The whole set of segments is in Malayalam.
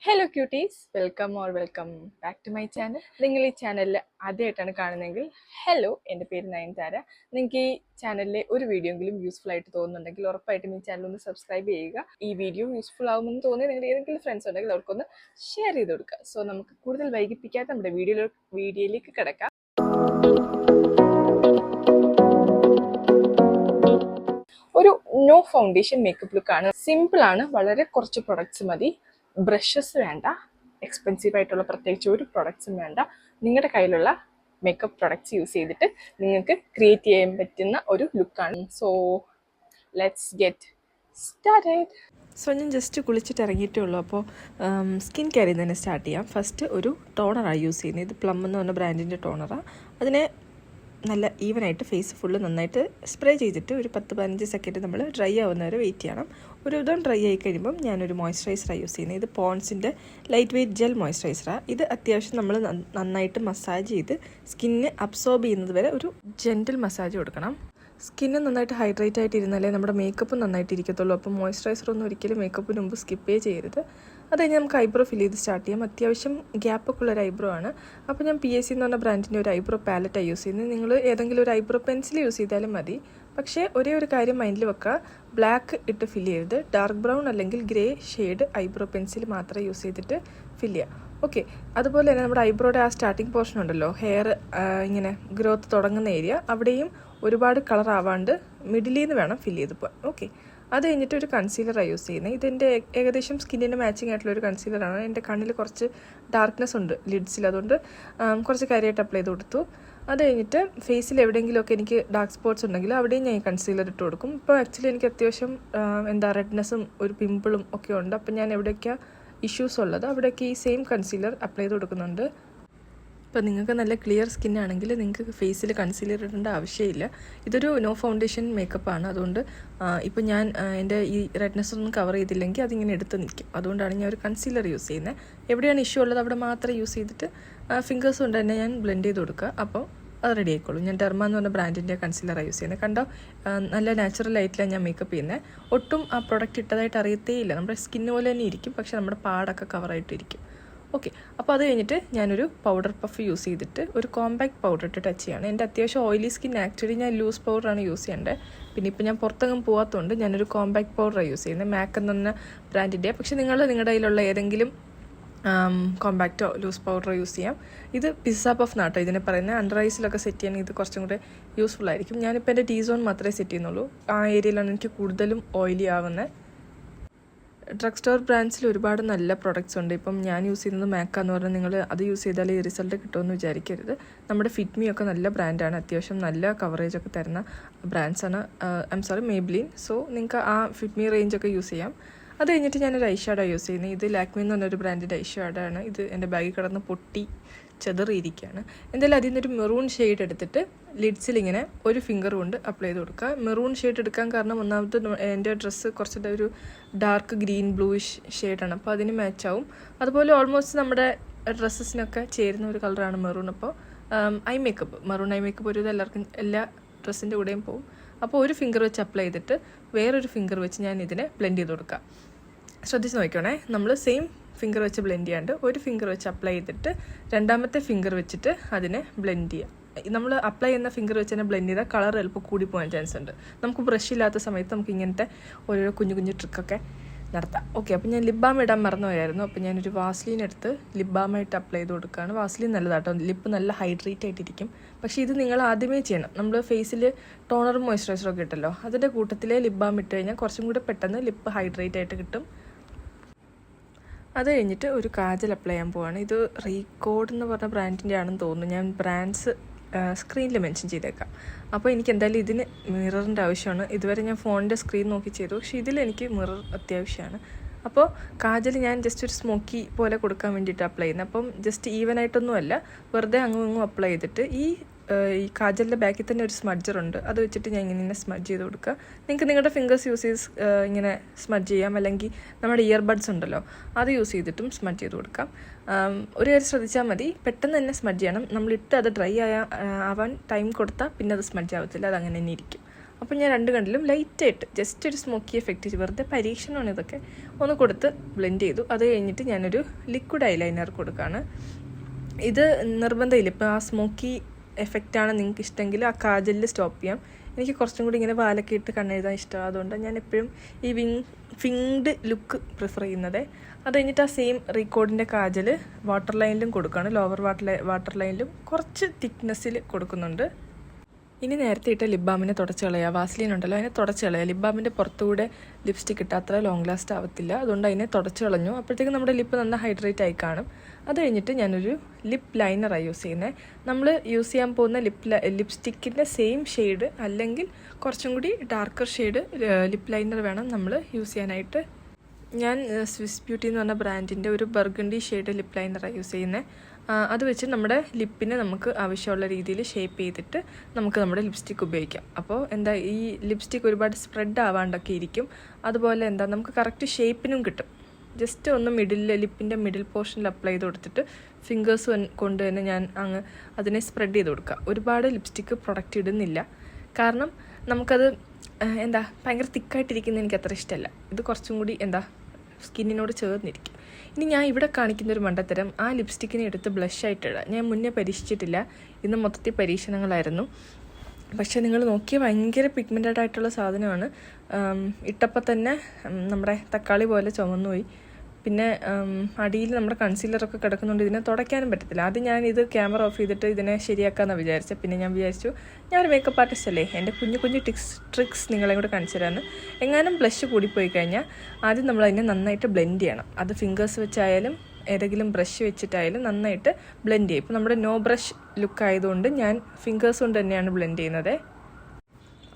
Hello cuties, welcome back to my channel. നിങ്ങൾ ഈ ചാനലിൽ ആദ്യമായിട്ടാണ് കാണുന്നതെങ്കിൽ ഹലോ, എൻ്റെ പേര് നയൻതാര. നിങ്ങൾക്ക് ഈ ചാനലിലെ ഒരു വീഡിയോ എങ്കിലും യൂസ്ഫുൾ ആയിട്ട് തോന്നുന്നുണ്ടെങ്കിൽ ഉറപ്പായിട്ടും ഈ ചാനൽ ഒന്ന് സബ്സ്ക്രൈബ് ചെയ്യുക. ഈ വീഡിയോ യൂസ്ഫുൾ ആകുമെന്ന് തോന്നി നിങ്ങളുടെ ഏതെങ്കിലും ഫ്രണ്ട്സ് ഉണ്ടെങ്കിൽ അവർക്കൊന്ന് ഷെയർ ചെയ്ത് കൊടുക്കുക. സോ നമുക്ക് കൂടുതൽ വൈകിപ്പിക്കാതെ നമ്മുടെ വീഡിയോയിലേക്ക് കിടക്കാം. ഒരു നോ ഫൗണ്ടേഷൻ മേക്കപ്പ് ലുക്കാണ്. സിമ്പിളാണ്, വളരെ കുറച്ച് പ്രൊഡക്ട്സ് മതി. ബ്രഷസ് വേണ്ട, എക്സ്പെൻസീവ് ആയിട്ടുള്ള പ്രത്യേകിച്ച് ഒരു പ്രൊഡക്ട്സും വേണ്ട. നിങ്ങളുടെ കയ്യിലുള്ള മേക്കപ്പ് പ്രൊഡക്ട്സ് യൂസ് ചെയ്തിട്ട് നിങ്ങൾക്ക് ക്രിയേറ്റ് ചെയ്യാൻ പറ്റുന്ന ഒരു ലുക്കാണ്. So let's get started. So ഞാൻ ജസ്റ്റ് കുളിച്ചിട്ട് ഇറങ്ങിയിട്ടേ ഉള്ളൂ. അപ്പോൾ സ്കിൻ കെയർ ചെയ്ത് തന്നെ സ്റ്റാർട്ട് ചെയ്യാം. ഫസ്റ്റ് ഒരു ടോണറാണ് യൂസ് ചെയ്യുന്നത്. ഇത് പ്ലം എന്ന് പറഞ്ഞ ബ്രാൻഡിൻ്റെ ടോണറാണ്. അതിനെ നല്ല ഈവനായിട്ട് ഫേസ് ഫുള്ള് നന്നായിട്ട് സ്പ്രേ ചെയ്തിട്ട് ഒരു 10-15 സെക്കൻഡ് നമ്മൾ ഡ്രൈ ആവുന്നവരെ വെയിറ്റ് ചെയ്യണം. ഒരു വിധം ഡ്രൈ ആയി കഴിയുമ്പം ഞാനൊരു മോയ്സ്ചറൈസറാണ് യൂസ് ചെയ്യുന്നത്. ഇത് പോൺസിൻ്റെ ലൈറ്റ് വെയ്റ്റ് ജെൽ മോയ്സ്ചറൈസറാണ്. ഇത് അത്യാവശ്യം നമ്മൾ നന്നായിട്ട് മസാജ് ചെയ്ത് സ്കിന്നിന് അബ്സോർബ് ചെയ്യുന്നത് വരെ ഒരു ജെൻറ്റിൽ മസാജ് കൊടുക്കണം. സ്കിന്ന് നന്നായിട്ട് ഹൈഡ്രേറ്റ് ആയിട്ട് ഇരുന്നാലേ നമ്മുടെ മേക്കപ്പ് നന്നായിട്ട് ഇരിക്കത്തുള്ളൂ. അപ്പോൾ മോയ്സ്ചറൈസറൊന്നും ഒരിക്കലും മേക്കപ്പിന് മുമ്പ് സ്കിപ്പേ ചെയ്യരുത്. അത് കഴിഞ്ഞ് നമുക്ക് ഐബ്രോ ഫിൽ ചെയ്ത് സ്റ്റാർട്ട് ചെയ്യാം. അത്യാവശ്യം ഗ്യാപ്പൊക്കെ ഉള്ളൊരു ഐബ്രോ ആണ്. അപ്പോൾ ഞാൻ PSC എന്ന് പറഞ്ഞ ബ്രാൻഡിൻ്റെ ഒരു ഐബ്രോ പാലറ്റാണ് യൂസ് ചെയ്യുന്നത്. നിങ്ങൾ ഏതെങ്കിലും ഒരു ഐബ്രോ പെൻസിൽ യൂസ് ചെയ്താലും മതി. പക്ഷേ ഒരേ ഒരു കാര്യം മൈൻഡിൽ വെക്കുക, ബ്ലാക്ക് ഇട്ട് ഫിൽ ചെയ്യരുത്. ഡാർക്ക് ബ്രൗൺ അല്ലെങ്കിൽ ഗ്രേ ഷെയ്ഡ് ഐബ്രോ പെൻസിൽ മാത്രമേ യൂസ് ചെയ്തിട്ട് ഫിൽ ചെയ്യുക. ഓക്കെ, അതുപോലെ തന്നെ നമ്മുടെ ഐബ്രോയുടെ ആ സ്റ്റാർട്ടിങ് പോർഷൻ ഉണ്ടല്ലോ, ഹെയർ ഇങ്ങനെ ഗ്രോത്ത് തുടങ്ങുന്ന ഏരിയ, അവിടെയും ഒരുപാട് കളർ ആവാണ്ട് മിഡിലിൽ നിന്ന് വേണം ഫിൽ ചെയ്ത് പോകാൻ. ഓക്കെ, അത് കഴിഞ്ഞിട്ട് ഒരു കൺസീലറാണ് യൂസ് ചെയ്യുന്നത്. ഇതെൻ്റെ ഏകദേശം സ്കിന്നിന് മാച്ചിങ് ആയിട്ടുള്ള ഒരു കൺസീലറാണ്. എൻ്റെ കണ്ണിൽ കുറച്ച് ഡാർക്ക്നെസ് ഉണ്ട് ലിഡ്സിൽ, അതുകൊണ്ട് കുറച്ച് കാര്യമായിട്ട് അപ്ലൈ ചെയ്ത് കൊടുത്തു. അത് കഴിഞ്ഞിട്ട് ഫേസിൽ എവിടെയെങ്കിലുമൊക്കെ എനിക്ക് ഡാർക്ക് സ്പോട്ട്സ് ഉണ്ടെങ്കിൽ അവിടെയും ഞാൻ കൺസീലർ ഇട്ട് കൊടുക്കും. ഇപ്പോൾ ആക്ച്വലി എനിക്ക് അത്യാവശ്യം റെഡ്നെസ്സും ഒരു പിമ്പിളും ഒക്കെ ഉണ്ട്. അപ്പം ഞാൻ എവിടെയൊക്കെയാണ് ഇഷ്യൂസ് ഉള്ളത് അവിടെയൊക്കെ ഈ സെയിം കൺസീലർ അപ്ലൈ ചെയ്ത് കൊടുക്കുന്നുണ്ട്. ഇപ്പോൾ നിങ്ങൾക്ക് നല്ല ക്ലിയർ സ്കിന്നാണെങ്കിൽ നിങ്ങൾക്ക് ഫേസിൽ കൺസീലർ ഇടേണ്ട ആവശ്യമില്ല. ഇതൊരു നോ ഫൗണ്ടേഷൻ മേക്കപ്പാണ്. അതുകൊണ്ട് ഇപ്പോൾ ഞാൻ എൻ്റെ ഈ റെഡ്നെസ് ഒന്നും കവർ ചെയ്തില്ലെങ്കിൽ അതിങ്ങനെ എടുത്ത് നിൽക്കും. അതുകൊണ്ടാണ് ഞാൻ ഒരു കൺസീലർ യൂസ് ചെയ്യുന്നത്. എവിടെയാണ് ഇഷ്യൂ ഉള്ളത് അവിടെ മാത്രം യൂസ് ചെയ്തിട്ട് ഫിംഗേഴ്സ് കൊണ്ട് തന്നെ ഞാൻ ബ്ലെൻഡ് ചെയ്ത് കൊടുക്കുക. അപ്പോൾ അത് റെഡി ആയിക്കോളും. ഞാൻ ഡെർമ എന്ന് പറഞ്ഞ ബ്രാൻഡിൻ്റെ കൺസീലറാണ് യൂസ് ചെയ്യുന്നത്. കണ്ടോ, നല്ല നാച്ചുറൽ ആയിട്ടിലാണ് ഞാൻ മേക്കപ്പ് ചെയ്യുന്നത്. ഒട്ടും ആ പ്രൊഡക്റ്റ് ഇട്ടതായിട്ട് അറിയത്തേ ഇല്ല. നമ്മുടെ സ്കിന്ന് പോലെ തന്നെ ഇരിക്കും, പക്ഷെ നമ്മുടെ പാടൊക്കെ കവറായിട്ടിരിക്കും. ഓക്കെ, അപ്പോൾ അത് കഴിഞ്ഞിട്ട് ഞാനൊരു പൗഡർ പഫ് യൂസ് ചെയ്തിട്ട് ഒരു കോമ്പാക്ട് പൗഡർ ഇട്ട് ടച്ച് ചെയ്യാണ്. എൻ്റെ അത്യാവശ്യം ഓയിലി സ്കിൻ, ആക്ച്വലി ഞാൻ ലൂസ് പൗഡറാണ് യൂസ് ചെയ്യേണ്ടത്. പിന്നെ ഇപ്പോൾ ഞാൻ പുറത്തെങ്ങും പോകാത്തതുകൊണ്ട് ഞാനൊരു കോമ്പാക്ട് പൗഡറാണ് യൂസ് ചെയ്യുന്നത്, മാക്ക് എന്ന് പറഞ്ഞ ബ്രാൻഡിൻ്റെ. പക്ഷേ നിങ്ങളുടെ കയ്യിലുള്ള ഏതെങ്കിലും കോമ്പാക്റ്റോ ലൂസ് പൗഡറോ യൂസ് ചെയ്യാം. ഇത് പിസ്സ പഫ് നാട്ടോ ഇതിനെ പറയുന്നത്. അണ്ടർ ഐസിലൊക്കെ സെറ്റ് ചെയ്യാൻ ഇത് കുറച്ചും കൂടെ യൂസ്ഫുൾ ആയിരിക്കും. ഞാനിപ്പോൾ എൻ്റെ T-zone മാത്രമേ സെറ്റ് ചെയ്യുന്നുള്ളൂ. ആ ഏരിയയിലാണ് എനിക്ക് കൂടുതലും ഓയിലി ആവുന്നത്. ഡ്രഗ് സ്റ്റോർ ബ്രാൻഡ്സിൽ ഒരുപാട് നല്ല പ്രൊഡക്ട്സ് ഉണ്ട്. ഇപ്പം ഞാൻ യൂസ് ചെയ്യുന്നത് മാക്ക എന്ന് പറഞ്ഞാൽ നിങ്ങൾ അത് യൂസ് ചെയ്താൽ ഈ റിസൾട്ട് കിട്ടുമെന്ന് വിചാരിക്കരുത്. നമ്മുടെ ഫിറ്റ്മി ഒക്കെ നല്ല ബ്രാൻഡാണ്, അത്യാവശ്യം നല്ല കവറേജ് ഒക്കെ തരുന്ന ബ്രാൻഡ്സാണ്. മേബ്ലിൻ. സോ നിങ്ങൾക്ക് ആ ഫിറ്റ്മി റേഞ്ചൊക്കെ യൂസ് ചെയ്യാം. അത് കഴിഞ്ഞിട്ട് ഞാനൊരു ഐഷാഡോ യൂസ് ചെയ്യുന്നത്. ഇത് ലാക്മി എന്ന് പറഞ്ഞൊരു ബ്രാൻഡിൻ്റെ ഐഷാഡോ ആണ്. ഇത് എൻ്റെ ബാഗിൽ കിടന്ന് പൊട്ടി ചെതറിയിരിക്കുകയാണ്. എന്തായാലും അതിൽ നിന്നൊരു മെറൂൺ ഷെയ്ഡ് എടുത്തിട്ട് ലിഡ്സിൽ ഇങ്ങനെ ഒരു ഫിംഗർ കൊണ്ട് അപ്ലൈ ചെയ്ത് കൊടുക്കുക. മെറൂൺ ഷെയ്ഡ് എടുക്കാൻ കാരണം ഒന്നാമത് എൻ്റെ ഡ്രസ്സ് കുറച്ചുകൂടെ ഒരു ഡാർക്ക് ഗ്രീൻ ബ്ലൂയിഷ് ഷെയ്ഡാണ്, അപ്പോൾ അതിന് മാച്ചാവും. അതുപോലെ ഓൾമോസ്റ്റ് നമ്മുടെ ഡ്രസ്സസിനൊക്കെ ചേരുന്ന ഒരു കളറാണ് മെറൂൺ. അപ്പോൾ I makeup, maroon I makeup ഒരു എല്ലാവർക്കും എല്ലാ ഡ്രസ്സിൻ്റെ കൂടെയും പോകും. അപ്പോൾ ഒരു ഫിംഗർ വെച്ച് അപ്ലൈ ചെയ്തിട്ട് വേറൊരു ഫിംഗർ വെച്ച് ഞാൻ ഇതിനെ ബ്ലെൻഡ് ചെയ്ത് കൊടുക്കാം. ശ്രദ്ധിച്ച് നോക്കണേ, നമ്മൾ സെയിം ഫിംഗർ വെച്ച് ബ്ലെൻഡ് ചെയ്യാണ്ട് ഒരു ഫിംഗർ വെച്ച് അപ്ലൈ ചെയ്തിട്ട് രണ്ടാമത്തെ ഫിംഗർ വെച്ചിട്ട് അതിനെ ബ്ലെൻഡ് ചെയ്യാം. നമ്മൾ അപ്ലൈ ചെയ്യുന്ന ഫിംഗർ വെച്ച് തന്നെ ബ്ലെൻഡ് ചെയ്താൽ കളർ ചിലപ്പോൾ കൂടിപ്പോകാൻ ചാൻസ് ഉണ്ട്. നമുക്ക് ബ്രഷ് ഇല്ലാത്ത സമയത്ത് നമുക്ക് ഇങ്ങനത്തെ ഓരോ കുഞ്ഞു ട്രിക്കൊക്കെ നടത്താം. ഓക്കെ, അപ്പോൾ ഞാൻ ലിപ് ബാം ഇടാൻ മറന്നുപോയായിരുന്നു. അപ്പോൾ ഞാനൊരു വാസ്ലീൻ എടുത്ത് ലിപ് ബാമായിട്ട് അപ്ലൈ ചെയ്ത് കൊടുക്കുകയാണ്. വാസ്ലീൻ നല്ലതാട്ടോ, ലിപ്പ് നല്ല ഹൈഡ്രേറ്റ് ആയിട്ടിരിക്കും. പക്ഷേ ഇത് നിങ്ങൾ ആദ്യമേ ചെയ്യണം. നമ്മൾ ഫേസിൽ ടോണറും മോയ്സ്ചറൈസറും ഒക്കെ ഇട്ടല്ലോ, അതിൻ്റെ കൂട്ടത്തിലെ ലിപ് ബാം ഇട്ട് കഴിഞ്ഞാൽ കുറച്ചും കൂടി പെട്ടെന്ന് ലിപ്പ് ഹൈഡ്രേറ്റ് ആയിട്ട് കിട്ടും. അത് കഴിഞ്ഞിട്ട് ഒരു കാജൽ അപ്ലൈ ചെയ്യാൻ പോവാണ്. ഇത് റീകോഡ് എന്ന് പറഞ്ഞ ബ്രാൻഡിൻ്റെ ആണെന്ന് തോന്നുന്നു. ഞാൻ ബ്രാൻഡ്സ് സ്ക്രീനിൽ മെൻഷൻ ചെയ്തേക്കാം. അപ്പോൾ എനിക്ക് എന്തായാലും ഇതിന് മിററിൻ്റെ ആവശ്യമാണ്. ഇതുവരെ ഞാൻ ഫോണിൻ്റെ സ്ക്രീൻ നോക്കി ചെയ്തു, പക്ഷേ ഇതിലെനിക്ക് മിറർ അത്യാവശ്യമാണ്. അപ്പോൾ കാജൽ ഞാൻ ജസ്റ്റ് ഒരു സ്മോക്കി പോലെ കൊടുക്കാൻ വേണ്ടിയിട്ട് അപ്ലൈ ചെയ്യുന്നത്. അപ്പം ജസ്റ്റ് ഈവനായിട്ടൊന്നുമല്ല, വെറുതെ അങ്ങും അപ്ലൈ ചെയ്തിട്ട് ഈ കാജലിൻ്റെ ബാക്കിൽ തന്നെ ഒരു സ്മഡ്ജർ ഉണ്ട്, അത് വെച്ചിട്ട് ഞാൻ ഇങ്ങനെ സ്മഡ്ജ് ചെയ്ത് കൊടുക്കുക. നിങ്ങൾക്ക് നിങ്ങളുടെ ഫിംഗേഴ്സ് യൂസ് ചെയ്ത് ഇങ്ങനെ സ്മഡ്ജ് ചെയ്യാം, അല്ലെങ്കിൽ നമ്മുടെ ഇയർബഡ്സ് ഉണ്ടല്ലോ അത് യൂസ് ചെയ്തിട്ടും സ്മഡ്ജ് ചെയ്ത് കൊടുക്കാം. ഒരു കാര്യം ശ്രദ്ധിച്ചാൽ മതി, പെട്ടെന്ന് തന്നെ സ്മഡ്ജ് ചെയ്യണം. നമ്മളിട്ട് അത് ഡ്രൈ ആവാൻ ടൈം കൊടുത്താൽ പിന്നെ അത് സ്മഡ്ജ് ആവത്തില്ല, അത് അങ്ങനെ തന്നെ ഇരിക്കും. അപ്പോൾ ഞാൻ രണ്ട് കണ്ടിലും ലൈറ്റായിട്ട് ജസ്റ്റ് ഒരു സ്മോക്കി എഫക്റ്റ് വെറുതെ പരീക്ഷണമാണ് ഇതൊക്കെ ഒന്ന് കൊടുത്ത് ബ്ലെൻഡ് ചെയ്തു. അത് കഴിഞ്ഞിട്ട് ഞാനൊരു ലിക്വിഡ് ഐലൈനർ കൊടുക്കുകയാണ്. ഇത് നിർബന്ധമില്ല, ഇപ്പോൾ ആ സ്മോക്കി എഫക്റ്റാണ് നിങ്ങൾക്ക് ഇഷ്ടമെങ്കിൽ ആ കാജലിൽ സ്റ്റോപ്പ് ചെയ്യാം. എനിക്ക് കുറച്ചും കൂടി ഇങ്ങനെ വാലൊക്കെ ഇട്ട് കണ്ണെഴുതാൻ ഇഷ്ടമാണ്, അതുകൊണ്ടാണ് ഞാൻ എപ്പോഴും ഈ ഫിങ്ഡ് ലുക്ക് പ്രിഫർ ചെയ്യുന്നത്. അത് കഴിഞ്ഞിട്ട് ആ സെയിം റീകോഡിൻ്റെ കാജൽ വാട്ടർ ലൈനിലും കൊടുക്കുകയാണ്, ലോവർ വാട്ടർ ലൈനിലും കുറച്ച് തിക്നെസ്സിൽ കൊടുക്കുന്നുണ്ട്. ഇനി നേരത്തെ ഇട്ട ലിപ് ബാമിനെ തുടച്ച് കളയുക. വാസ്ലീൻ ഉണ്ടല്ലോ, അതിനെ തുടച്ച് കളയുക. ലിപ് ബാമിൻ്റെ പുറത്തുകൂടെ ലിപ്സ്റ്റിക് ഇട്ട് അത്ര ലോങ് ലാസ്റ്റ് ആവത്തില്ല, അതുകൊണ്ട് അതിനെ തുടച്ച് കളഞ്ഞു. അപ്പോഴത്തേക്കും നമ്മുടെ ലിപ്പ് നന്നായി ഹൈഡ്രേറ്റ് ആയി കാണും. അത് കഴിഞ്ഞിട്ട് ഞാനൊരു ലിപ്പ് ലൈനറാണ് യൂസ് ചെയ്യുന്നത്. നമ്മൾ യൂസ് ചെയ്യാൻ പോകുന്ന ലിപ്സ്റ്റിക്കിൻ്റെ സെയിം ഷെയ്ഡ് അല്ലെങ്കിൽ കുറച്ചും കൂടി ഡാർക്കർ ഷെയ്ഡ് ലിപ്പ് ലൈനർ വേണം നമ്മൾ യൂസ് ചെയ്യാനായിട്ട്. ഞാൻ സ്വിസ് ബ്യൂട്ടി എന്ന് പറഞ്ഞ ബ്രാൻഡിൻ്റെ ഒരു ബർഗണ്ടി ഷെയ്ഡ് ലിപ്പ് ലൈനറാണ് യൂസ് ചെയ്യുന്നത്. അത് വെച്ച് നമ്മുടെ ലിപ്പിനെ നമുക്ക് ആവശ്യമുള്ള രീതിയിൽ ഷേപ്പ് ചെയ്തിട്ട് നമുക്ക് നമ്മുടെ ലിപ്സ്റ്റിക്ക് ഉപയോഗിക്കാം. അപ്പോൾ എന്താ ഈ ലിപ്സ്റ്റിക്ക് ഒരുപാട് സ്പ്രെഡ് ആവാണ്ടൊക്കെ ഇരിക്കും. അതുപോലെ എന്താ നമുക്ക് കറക്റ്റ് ഷേപ്പിനും കിട്ടും. ജസ്റ്റ് ഒന്ന് ലിപ്പിൻ്റെ മിഡിൽ പോർഷനിൽ അപ്ലൈ ചെയ്ത് കൊടുത്തിട്ട് ഫിംഗേഴ്സ് കൊണ്ട് തന്നെ ഞാൻ അങ്ങ് അതിനെ സ്പ്രെഡ് ചെയ്ത് കൊടുക്കുക. ഒരുപാട് ലിപ്സ്റ്റിക്ക് പ്രൊഡക്റ്റ് ഇടുന്നില്ല, കാരണം നമുക്കത് എന്താ ഭയങ്കര തിക്കായിട്ടിരിക്കുന്നത് എനിക്ക് അത്ര ഇഷ്ടമല്ല. ഇത് കുറച്ചും കൂടി എന്താ സ്കിന്നിനോട് ചേർന്നിരിക്കും. ഇനി ഞാൻ ഇവിടെ കാണിക്കുന്നൊരു മണ്ടത്തരം, ആ ലിപ്സ്റ്റിക്കിനെ എടുത്ത് ബ്ലഷായിട്ടിടുക. ഞാൻ മുന്നേ പരീക്ഷിച്ചിട്ടില്ല, ഇന്ന് മൊത്തത്തിൽ പരീക്ഷണങ്ങളായിരുന്നു. പക്ഷേ നിങ്ങൾ നോക്കിയാൽ ഭയങ്കര പിഗ്മെൻറ്റഡ് ആയിട്ടുള്ള സാധനമാണ്. ഇട്ടപ്പോൾ തന്നെ നമ്മുടെ തക്കാളി പോലെ ചുമന്നുപോയി. പിന്നെ അടിയിൽ നമ്മുടെ കൺസീലറൊക്കെ കിടക്കുന്നുണ്ട്, ഇതിനെ തുടയ്ക്കാനും പറ്റത്തില്ല. ആദ്യം ഞാൻ ഇത് ക്യാമറ ഓഫ് ചെയ്തിട്ട് ഇതിനെ ശരിയാക്കാമെന്നാണ് വിചാരിച്ചത്. പിന്നെ ഞാൻ വിചാരിച്ചു ഞാനൊരു മേക്കപ്പ് ആർട്ടിസ്റ്റ് അല്ലേ, എൻ്റെ കുഞ്ഞു കുഞ്ഞു ട്രിക്സ് നിങ്ങളെ കൂടെ കാണിച്ചു തരാമെന്ന്. എങ്ങാനും ബ്ലഷ് കൂടിപ്പോയി കഴിഞ്ഞാൽ ആദ്യം നമ്മളതിനെ നന്നായിട്ട് ബ്ലെൻഡ് ചെയ്യണം. അത് ഫിംഗേഴ്സ് വെച്ചായാലും ഏതെങ്കിലും ബ്രഷ് വെച്ചിട്ടായാലും നന്നായിട്ട് ബ്ലെൻഡ് ചെയ്യും. ഇപ്പോൾ നമ്മുടെ നോ ബ്രഷ് ലുക്ക് ആയതുകൊണ്ട് ഞാൻ ഫിംഗേഴ്സ് കൊണ്ട് തന്നെയാണ് ബ്ലെൻഡ് ചെയ്യുന്നത്.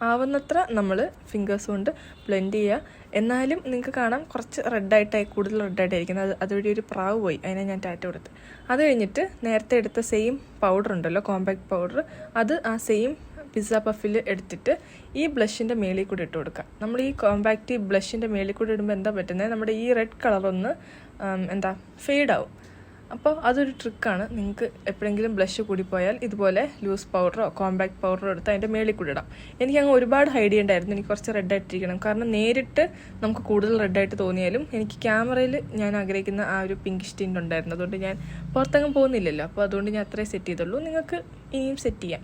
ആവുന്നത്ര നമ്മൾ ഫിംഗേഴ്സ് കൊണ്ട് ബ്ലെൻഡ് ചെയ്യുക. എന്നാലും നിങ്ങൾക്ക് കാണാം കുറച്ച് കൂടുതൽ റെഡായിട്ടായിരിക്കുന്നത്. അതുവഴി ഒരു പ്രാവ് പോയി, അതിനെ ഞാൻ ടാറ്റ കൊടുത്ത്. അത് കഴിഞ്ഞിട്ട് നേരത്തെ എടുത്ത സെയിം പൗഡർ ഉണ്ടല്ലോ, കോമ്പാക്ട് പൗഡർ, അത് ആ സെയിം പിസ്സ പഫിൽ എടുത്തിട്ട് ഈ ബ്ലഷിൻ്റെ മേളിൽ കൂടി ഇട്ട് കൊടുക്കുക. നമ്മൾ ഈ കോമ്പാക്റ്റ് ബ്ലഷിൻ്റെ മേളിൽ കൂടി ഇടുമ്പോൾ എന്താ പറ്റുന്നത്, നമ്മുടെ ഈ റെഡ് കളറൊന്ന് ഫെയ്ഡാവും. അപ്പോൾ അതൊരു ട്രിക്കാണ്. നിങ്ങൾക്ക് എപ്പോഴെങ്കിലും ബ്ലഷ് കൂടിപ്പോയാൽ ഇതുപോലെ ലൂസ് പൗഡറോ കോമ്പാക്ട് പൗഡറോ എടുത്ത് അതിൻ്റെ മേളിൽ കൂടി ഇടാം. എനിക്കങ്ങ് ഒരുപാട് ഹൈഡ് ചെയ്യണ്ടായിരുന്നു, എനിക്ക് കുറച്ച് റെഡായിട്ടിരിക്കണം. കാരണം നേരിട്ട് നമുക്ക് കൂടുതൽ റെഡായിട്ട് തോന്നിയാലും എനിക്ക് ക്യാമറയിൽ ഞാൻ ആഗ്രഹിക്കുന്ന ആ ഒരു പിങ്കിഷ് ടിൻ്റ് ഉണ്ടായിരുന്നു. അതുകൊണ്ട് ഞാൻ പുറത്തങ്ങ് പോകുന്നില്ലല്ലോ, അപ്പോൾ അതുകൊണ്ട് ഞാൻ അത്രേ സെറ്റ് ചെയ്തുള്ളൂ. നിങ്ങൾക്ക് ഇനിയും സെറ്റ് ചെയ്യാം.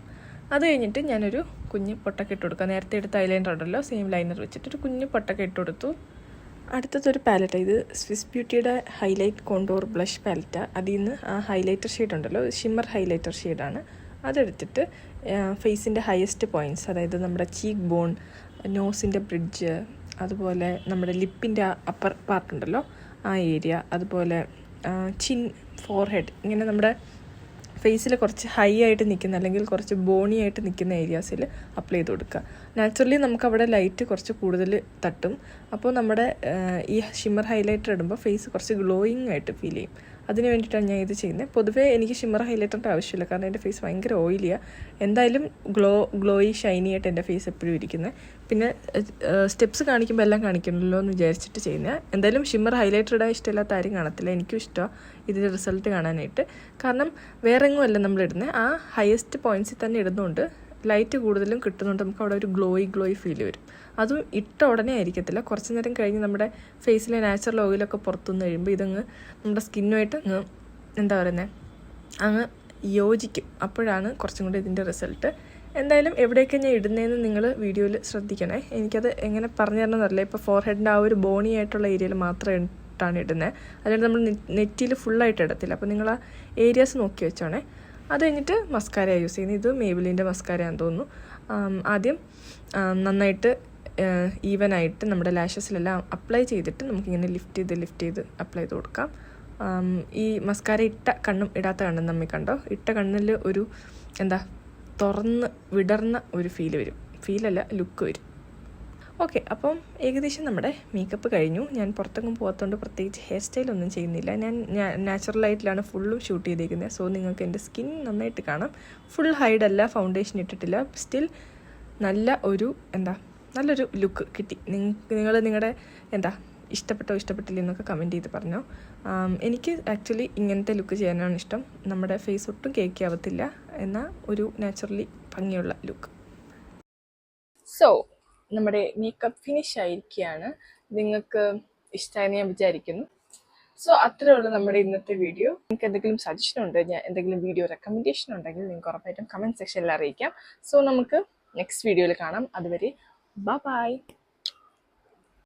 അത് കഴിഞ്ഞിട്ട് ഞാനൊരു കുഞ്ഞ് പൊട്ടൊക്കെ ഇട്ട് കൊടുക്കുക. നേരത്തെ എടുത്ത ഐലൈനർ ഉണ്ടല്ലോ, സെയിം ലൈനർ വെച്ചിട്ട് ഒരു കുഞ്ഞ് പൊട്ടൊക്കെ ഇട്ട് കൊടുത്തു. അടുത്തതൊരു പാലറ്റാണ്. ഇത് സ്വിസ് ബ്യൂട്ടിയുടെ ഹൈലൈറ്റ് കോണ്ടോർ ബ്ലഷ് പാലറ്റാണ്. അതിൽ നിന്ന് ആ ഹൈലൈറ്റർ ഷെയ്ഡ് ഉണ്ടല്ലോ, ഷിമ്മർ ഹൈലൈറ്റർ ഷെയ്ഡാണ്. അതെടുത്തിട്ട് ഫേസിൻ്റെ ഹയസ്റ്റ് പോയിൻറ്റ്സ്, അതായത് നമ്മുടെ ചീക്ക് ബോൺ, നോസിൻ്റെ ബ്രിഡ്ജ്, അതുപോലെ നമ്മുടെ ലിപ്പിൻ്റെ അപ്പർ പാർട്ടുണ്ടല്ലോ ആ ഏരിയ, അതുപോലെ ചിൻ, ഫോർഹെഡ്, ഇങ്ങനെ നമ്മുടെ ഫേസിൽ കുറച്ച് ഹൈ ആയിട്ട് നിൽക്കുന്ന അല്ലെങ്കിൽ കുറച്ച് ബോണി ആയിട്ട് നിൽക്കുന്ന ഏരിയാസിൽ അപ്ലൈ ചെയ്ത് കൊടുക്കുക. നാച്ചുറലി നമുക്കവിടെ ലൈറ്റ് കുറച്ച് കൂടുതൽ തട്ടും. അപ്പോൾ നമ്മുടെ ഈ ഷിമ്മർ ഹൈലൈറ്റർ ഇടുമ്പോൾ ഫേസ് കുറച്ച് ഗ്ലോയിങ് ആയിട്ട് ഫീൽ ചെയ്യും. അതിന് വേണ്ടിയിട്ടാണ് ഞാൻ ഇത് ചെയ്യുന്നത്. പൊതുവേ എനിക്ക് ഷിമ്മർ ഹൈലൈറ്ററിൻ്റെ ആവശ്യമില്ല, കാരണം എൻ്റെ ഫേസ് ഭയങ്കര ഓയിലിയാണ്. എന്തായാലും ഗ്ലോയി ഷൈനി ആയിട്ട് എൻ്റെ ഫേസ് എപ്പോഴും ഇരിക്കുന്നത്. പിന്നെ സ്റ്റെപ്സ് കാണിക്കുമ്പോൾ എല്ലാം കാണിക്കണമല്ലോ എന്ന് വിചാരിച്ചിട്ട് ചെയ്യുന്നത്. എന്തായാലും ഷിമ്മർ ഹൈലൈറ്റർ ഇടാൻ ഇഷ്ടമില്ലാത്ത ആരും കാണത്തില്ല. എനിക്കും ഇഷ്ടമാണ് ഇതിൻ്റെ റിസൾട്ട് കാണാനായിട്ട്. കാരണം വേറെ എങ്ങും അല്ല നമ്മളിടുന്നത്, ആ ഹയസ്റ്റ് പോയിൻറ്റ്സിൽ തന്നെ ഇടുന്നുണ്ട്. ലൈറ്റ് കൂടുതലും കിട്ടുന്നുണ്ട്, നമുക്ക് അവിടെ ഒരു ഗ്ലോയി ഫീൽ വരും. അതും ഇട്ട ഉടനെ ആയിരിക്കത്തില്ല, കുറച്ച് നേരം കഴിഞ്ഞ് നമ്മുടെ ഫേസിലെ നാച്ചുറൽ ഓയിലൊക്കെ പുറത്തുനിന്ന് കഴിയുമ്പോൾ ഇതങ്ങ് നമ്മുടെ സ്കിന്നുമായിട്ട് അങ്ങ് എന്താ പറയുന്നത് അങ്ങ് യോജിക്കും. അപ്പോഴാണ് കുറച്ചും കൂടി ഇതിൻ്റെ റിസൾട്ട്. എന്തായാലും എവിടെയൊക്കെ ഞാൻ ഇടുന്നതെന്ന് നിങ്ങൾ വീഡിയോയിൽ ശ്രദ്ധിക്കണേ. എനിക്കത് എങ്ങനെ പറഞ്ഞു തരണമെന്നറിയില്ല. ഇപ്പോൾ ഫോർഹെഡിൻ്റെ ആ ഒരു ബോണി ആയിട്ടുള്ള ഏരിയയിൽ മാത്രമായിട്ടാണ് ഇടുന്നത്, അല്ലാണ്ട് നമ്മൾ നെറ്റിയിൽ ഫുള്ളായിട്ട് ഇടത്തില്ല. അപ്പോൾ നിങ്ങൾ ആ ഏരിയാസ് നോക്കി വെച്ചോണേ. അത് കഴിഞ്ഞിട്ട് മസ്കാര യൂസ് ചെയ്യുന്നത്. ഇത് മേബിലിൻ്റെ മസ്കാരയാണെന്ന് തോന്നുന്നു. ആദ്യം നന്നായിട്ട് ഈവനായിട്ട് നമ്മുടെ ലാഷസിലെല്ലാം അപ്ലൈ ചെയ്തിട്ട് നമുക്കിങ്ങനെ ലിഫ്റ്റ് ചെയ്ത് അപ്ലൈ ചെയ്ത് കൊടുക്കാം. ഈ മസ്കാര ഇട്ട കണ്ണും ഇടാത്ത കണ്ണും തമ്മിൽ കണ്ടോ, ഇട്ട കണ്ണിൽ ഒരു എന്താ തുറന്ന് വിടർന്ന ഒരു ഫീലല്ല ലുക്ക് വരും. ഓക്കെ, അപ്പം ഏകദേശം നമ്മുടെ മേക്കപ്പ് കഴിഞ്ഞു. ഞാൻ പുറത്തെങ്ങും പോകാത്തതുകൊണ്ട് പ്രത്യേകിച്ച് ഹെയർ സ്റ്റൈലൊന്നും ചെയ്യുന്നില്ല. ഞാൻ നാച്ചുറലായിട്ടിലാണ് ഫുള്ളും ഷൂട്ട് ചെയ്തേക്കുന്നത്. സോ നിങ്ങൾക്ക് എൻ്റെ സ്കിൻ നന്നായിട്ട് കാണാം. ഫുൾ ഹൈഡല്ല, ഫൗണ്ടേഷൻ ഇട്ടിട്ടില്ല. സ്റ്റിൽ നല്ലൊരു ലുക്ക് കിട്ടി. നിങ്ങൾ നിങ്ങളുടെ ഇഷ്ടപ്പെട്ടില്ല എന്നൊക്കെ കമൻറ്റ് ചെയ്ത് പറഞ്ഞോ. എനിക്ക് ആക്ച്വലി ഇങ്ങനത്തെ ലുക്ക് ചെയ്യാനാണ് ഇഷ്ടം. നമ്മുടെ ഫേസ് ഒട്ടും കേക്ക് ആവത്തില്ല, എന്നാൽ ഒരു നാച്ചുറലി ഭംഗിയുള്ള ലുക്ക്. സോ നമ്മുടെ മേക്കപ്പ് ഫിനിഷ് ആയിരിക്കുകയാണ്. നിങ്ങൾക്ക് ഇഷ്ടമായെന്ന് ഞാൻ വിചാരിക്കുന്നു. സോ അത്രേ ഉള്ളൂ നമ്മുടെ ഇന്നത്തെ വീഡിയോ. നിങ്ങൾക്ക് എന്തെങ്കിലും സജഷൻ ഉണ്ട്, ഞാൻ എന്തെങ്കിലും വീഡിയോ റെക്കമെൻഡേഷൻ ഉണ്ടെങ്കിൽ നിങ്ങൾക്ക് ഉറപ്പായിട്ടും കമൻറ്റ് സെക്ഷനിൽ അറിയിക്കാം. സോ നമുക്ക് നെക്സ്റ്റ് വീഡിയോയിൽ കാണാം. അതുവരെ ബൈ.